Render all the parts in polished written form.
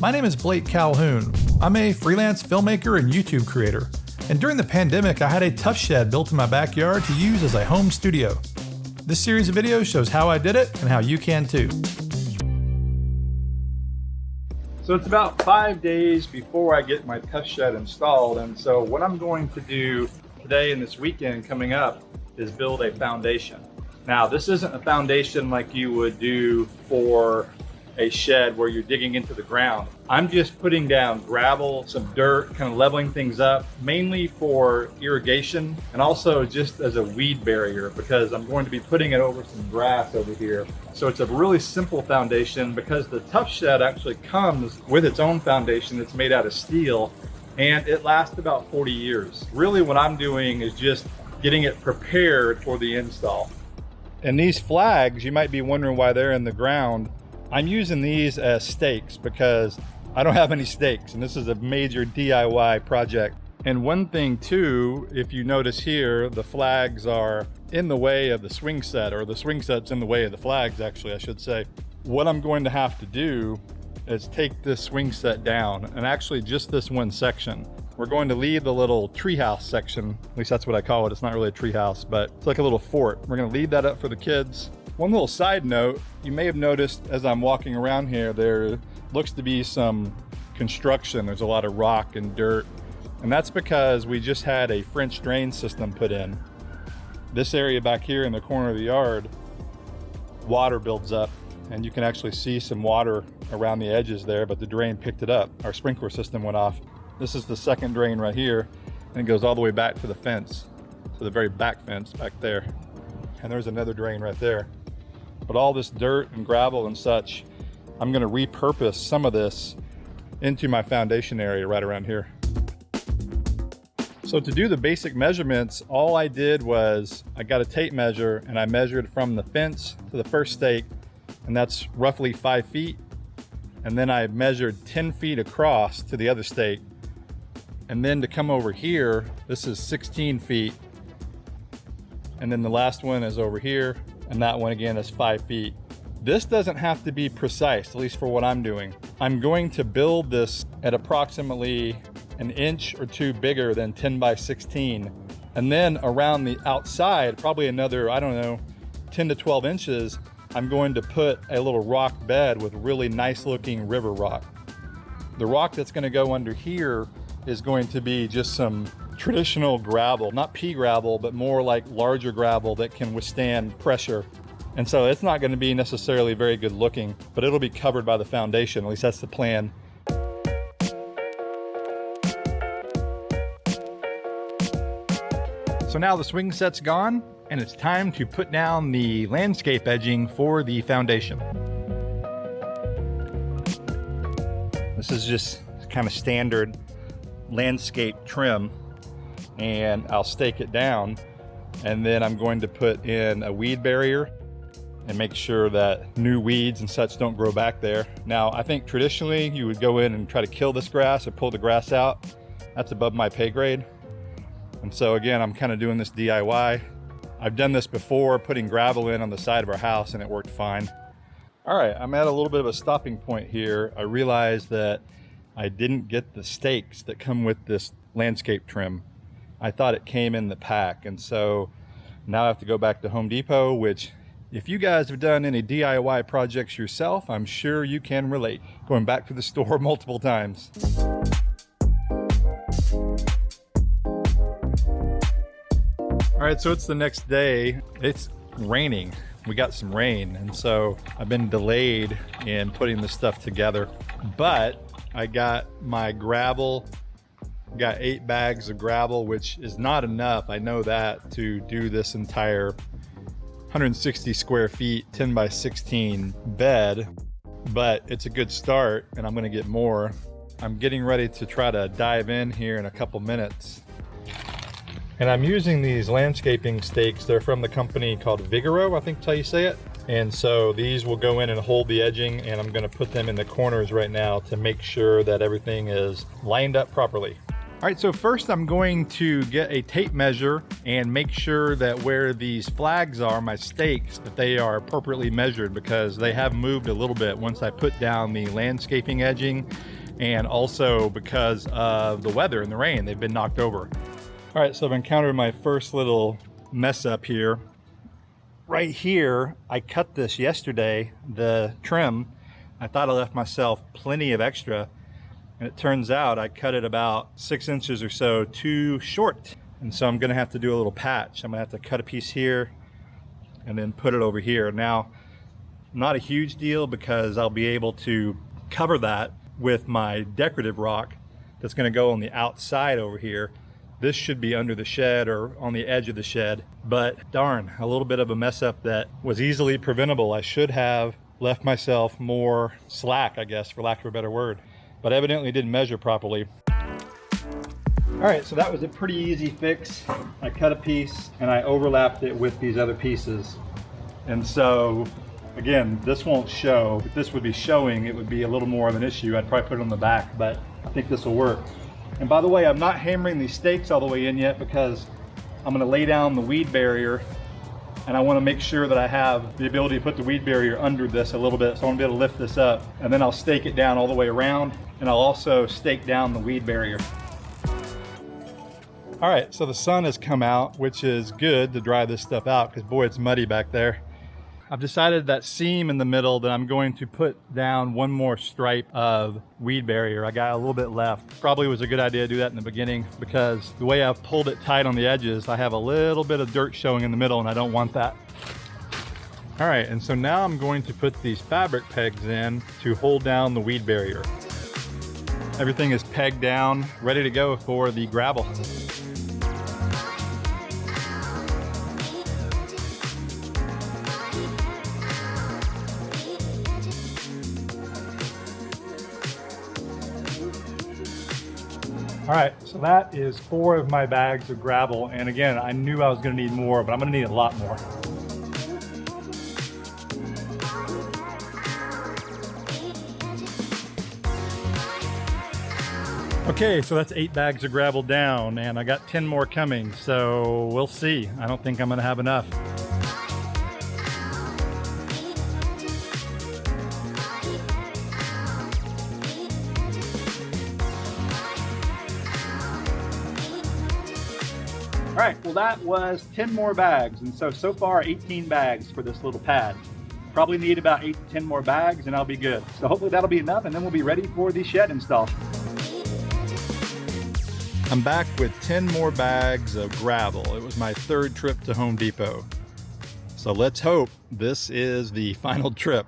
My name is Blake Calhoun. I'm a freelance filmmaker and YouTube creator. And during the pandemic, I had a Tuff Shed built in my backyard to use as a home studio. This series of videos shows how I did it and how you can too. So it's about 5 days before I get my Tuff Shed installed, and so what I'm going to do today and this weekend coming up is build a foundation. Now, this isn't a foundation like you would do for a shed where you're digging into the ground. I'm just putting down gravel, some dirt, kind of leveling things up, mainly for irrigation and also just as a weed barrier because I'm going to be putting it over some grass over here. So it's a really simple foundation because the Tuff Shed actually comes with its own foundation that's made out of steel and it lasts about 40 years. Really what I'm doing is just getting it prepared for the install. And these flags, you might be wondering why they're in the ground. I'm using these as stakes because I don't have any stakes and this is a major DIY project. And one thing too, if you notice here, the flags are in the way of the swing set, or the swing set's in the way of the flags actually, I should say. What I'm going to have to do is take this swing set down, and actually just this one section. We're going to leave the little treehouse section, at least that's what I call it. It's not really a treehouse, but it's like a little fort. We're gonna leave that up for the kids. One little side note, you may have noticed as I'm walking around here, there looks to be some construction. There's a lot of rock and dirt, and that's because we just had a French drain system put in. This area back here in the corner of the yard, water builds up, and you can actually see some water around the edges there, but the drain picked it up. Our sprinkler system went off. This is the second drain right here, and it goes all the way back to the fence, to the very back fence back there. And there's another drain right there. But all this dirt and gravel and such, I'm gonna repurpose some of this into my foundation area right around here. So to do the basic measurements, all I did was I got a tape measure and I measured from the fence to the first stake, and that's roughly 5 feet. And then I measured 10 feet across to the other stake. And then to come over here, this is 16 feet. And then the last one is over here, and that one again is 5 feet. This doesn't have to be precise, at least for what I'm doing. I'm going to build this at approximately an inch or two bigger than 10 by 16. And then around the outside, probably another, I don't know, 10 to 12 inches, I'm going to put a little rock bed with really nice looking river rock. The rock that's gonna go under here is going to be just some traditional gravel, not pea gravel, but more like larger gravel that can withstand pressure. And so it's not going to be necessarily very good looking, but it'll be covered by the foundation. At least that's the plan. So now the swing set's gone, and it's time to put down the landscape edging for the foundation. This is just kind of standard landscape trim, and I'll stake it down, and then I'm going to put in a weed barrier and make sure that new weeds and such don't grow back there. Now, I think traditionally you would go in and try to kill this grass or pull the grass out. That's above my pay grade. And so again, I'm kind of doing this DIY. I've done this before, putting gravel in on the side of our house, and it worked fine. All right, I'm at a little bit of a stopping point here. I realized that I didn't get the stakes that come with this landscape trim. I thought it came in the pack, and so now I have to go back to Home Depot, which if you guys have done any DIY projects yourself, I'm sure you can relate. Going back to the store multiple times. All right, so it's the next day. It's raining. We got some rain, and so I've been delayed in putting this stuff together, but I got my gravel, got 8 bags of gravel, which is not enough. I know that to do this entire 160 square feet, 10 by 16 bed, but it's a good start, and I'm gonna get more. I'm getting ready to try to dive in here in a couple minutes. And I'm using these landscaping stakes. They're from the company called Vigoro, I think that's how you say it. And so these will go in and hold the edging, and I'm gonna put them in the corners right now to make sure that everything is lined up properly. All right, so first I'm going to get a tape measure and make sure that where these flags are, my stakes, that they are appropriately measured, because they have moved a little bit once I put down the landscaping edging, and also because of the weather and the rain, they've been knocked over. All right, so I've encountered my first little mess up here. Right here, I cut this yesterday, the trim. I thought I left myself plenty of extra. And it turns out I cut it about 6 inches or so too short. And so I'm gonna have to do a little patch. I'm gonna have to cut a piece here and then put it over here. Now, not a huge deal because I'll be able to cover that with my decorative rock that's gonna go on the outside over here. This should be under the shed or on the edge of the shed, but darn, a little bit of a mess up that was easily preventable. I should have left myself more slack, I guess, for lack of a better word, but evidently didn't measure properly. All right, so that was a pretty easy fix. I cut a piece and I overlapped it with these other pieces. And so, again, this won't show. If this would be showing, it would be a little more of an issue. I'd probably put it on the back, but I think this will work. And by the way, I'm not hammering these stakes all the way in yet because I'm gonna lay down the weed barrier, and I wanna make sure that I have the ability to put the weed barrier under this a little bit, so I wanna be able to lift this up, and then I'll stake it down all the way around, and I'll also stake down the weed barrier. All right, so the sun has come out, which is good to dry this stuff out, because boy, it's muddy back there. I've decided that seam in the middle that I'm going to put down one more stripe of weed barrier. I got a little bit left. Probably was a good idea to do that in the beginning because the way I've pulled it tight on the edges, I have a little bit of dirt showing in the middle and I don't want that. All right, and so now I'm going to put these fabric pegs in to hold down the weed barrier. Everything is pegged down, ready to go for the gravel. All right, so that is 4 of my bags of gravel. And again, I knew I was gonna need more, but I'm gonna need a lot more. Okay, so that's 8 bags of gravel down, and I got 10 more coming, so we'll see. I don't think I'm gonna have enough. All right, well that was 10 more bags, and so far 18 bags for this little pad. Probably need about 8 to 10 more bags and I'll be good. So hopefully that'll be enough and then we'll be ready for the shed install. I'm back with 10 more bags of gravel. It was my 3rd trip to Home Depot. So let's hope this is the final trip.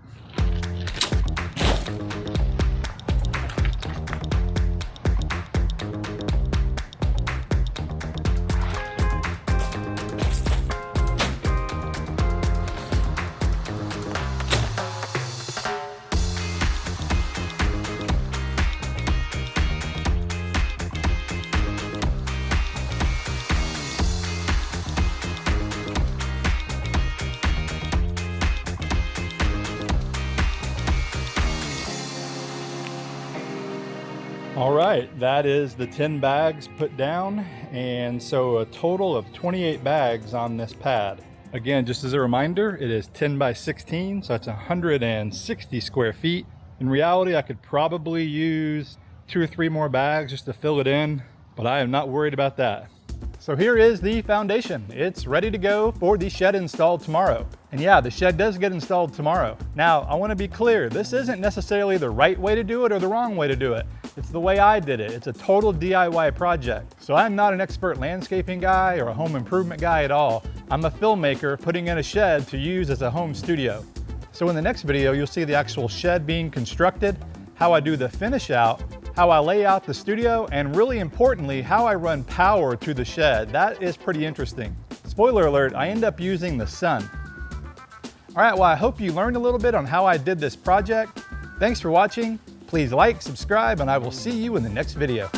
All right, that is the 10 bags put down, and so a total of 28 bags on this pad. Again, just as a reminder, it is 10 by 16, so it's 160 square feet. In reality, I could probably use 2 or 3 more bags just to fill it in, but I am not worried about that. So here is the foundation. It's ready to go for the shed installed tomorrow. And yeah, the shed does get installed tomorrow. Now, I want to be clear, this isn't necessarily the right way to do it or the wrong way to do it. It's the way I did it. It's a total DIY project. So I'm not an expert landscaping guy or a home improvement guy at all. I'm a filmmaker putting in a shed to use as a home studio. So in the next video, you'll see the actual shed being constructed, how I do the finish out, how I lay out the studio, and really importantly, how I run power to the shed. That is pretty interesting. Spoiler alert, I end up using the sun. All right, well, I hope you learned a little bit on how I did this project. Thanks for watching. Please like, subscribe, and I will see you in the next video.